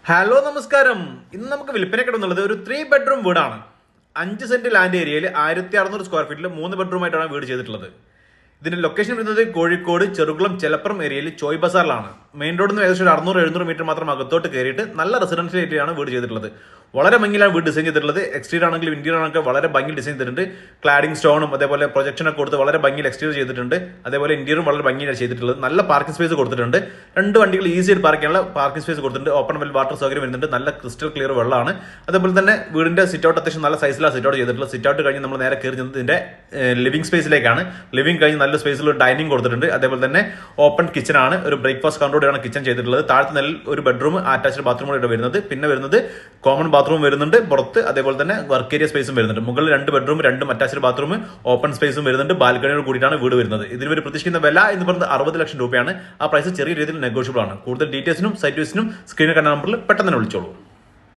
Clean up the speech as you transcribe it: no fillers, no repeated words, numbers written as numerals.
Hello നമസ്കാരം. ഇന്ന് നമുക്ക് വിൽപ്പന കിട്ടുന്നുള്ളത് ഒരു 3 ബെഡ്റൂം വീടാണ്. 5 സെന്റ് ലാൻഡ് ഏരിയയിൽ 1600 സ്ക്വയർ ഫീറ്റിൽ 3 ബെഡ്റൂം ആയിട്ടാണ് വീട് ചെയ്തിട്ടുള്ളത്. ഇതിന്റെ ലൊക്കേഷൻ വരുന്നത് കോഴിക്കോട് ചെറുകുളം ചെലപ്പുറം ഏരിയയിൽ ചോയ് ബസാറിലാണ്. മെയിൻ റോഡിൽ നിന്ന് ഏകദേശം 600-700 മീറ്റർ മാത്രം അകത്തോട്ട് കയറിയിട്ട് നല്ല റെസിഡൻഷ്യൽ ഏരിയയാണ് വീട് ചെയ്തിട്ടുള്ളത്. വളരെ ഭംഗിയിലാണ് വീട് ഡിസൈൻ ചെയ്തിട്ടുള്ളത്. എക്സ്റ്റീരിയർ ആണെങ്കിലും ഇന്റീരിയർ ആണെങ്കിലും വളരെ ഭംഗി ഡിസൈൻ ചെയ്തിട്ടുണ്ട്. ക്ലാഡിംഗ് സ്റ്റോണും അതേപോലെ പ്രൊജക്ഷനൊക്കെ കൊടുത്ത് വളരെ ഭംഗിയിൽ എക്സ്റ്റീരിയർ ചെയ്തിട്ടുണ്ട്. അതേപോലെ ഇന്റീരിയറും വളരെ ഭംഗിയാണ് ചെയ്തിട്ടുള്ളത്. നല്ല പാർക്കിംഗ് സ്പേസ് കൊടുത്തിട്ടുണ്ട്. 2 വണ്ടികൾ ഈസി ആയിട്ട് പാർക്ക് ചെയ്യാനുള്ള പാർക്കിംഗ് സ്പേസ് കൊടുത്തിട്ടുണ്ട്. ഓപ്പൺ വെൽ വാട്ടർ സൗകര്യം വരുന്നുണ്ട്. നല്ല ക്രിസ്റ്റൽ ക്ലിയർ വെള്ളമാണ്. അതേപോലെ തന്നെ വീടിന്റെ സിറ്റ് ഔട്ട് അത്യാവശ്യം നല്ല സൈസിലാണ് സിറ്റ് ഔട്ട് ചെയ്തിട്ടുള്ളത്. സിറ്റ് ഔട്ട് കഴിഞ്ഞ് നമ്മൾ നേരെ കയറി ചെന്നത് ഇതിന്റെ ലിവിംഗ് സ്പേസിലേക്കാണ്. ലിവിംഗ് കഴിഞ്ഞ് നല്ല സ്പേസിൽ ഒരു ഡൈനിങ് കൊടുത്തിട്ടുണ്ട്. അതേപോലെ തന്നെ ഓപ്പൺ കിച്ചൺ ആണ്. ഒരു ബ്രേക്ക്ഫാസ്റ്റ് കൗണ്ടറോടെയാണ് കിച്ചൺ ചെയ്തിട്ടുള്ളത്. താഴത്തെ നിലയിൽ ഒരു ബെഡ്റൂം അറ്റാച്ച്ഡ് ബാത്റൂം കൂടെ വരുന്നത്. പിന്നെ വരുന്നത് കോമൺ ബാത്റൂം വരുന്നുണ്ട് പുറത്ത്. അതേപോലെ തന്നെ വർക്ക് ഏരിയ സ്പേസും വരുന്നുണ്ട്. മുകളിൽ 2 ബെഡ്റൂം 2 അറ്റാച്ച്ഡ് ബാത്റൂം ഓപ്പൺ സ്പേസും വരുന്നുണ്ട്. ബാൽക്കണിയോട് കൂടിയിട്ടാണ് വീട് വരുന്നത്. ഇതിന് ഒരു പ്രതീക്ഷിക്കുന്ന വില എന്ന് പറയുന്നത് 60 ലക്ഷം രൂപയാണ്. ആ പ്രൈസ് ചെറിയ രീതിയിൽ നെഗോഷ്യബിൾ ആണ്. കൂടുതൽ ഡീറ്റെയിൽസിനും സൈറ്റ് വിസിറ്റിനും സ്ക്രീനിൽ കണ്ട നമ്പറിൽ പെട്ടെന്ന് തന്നെ വിളിച്ചോളൂ.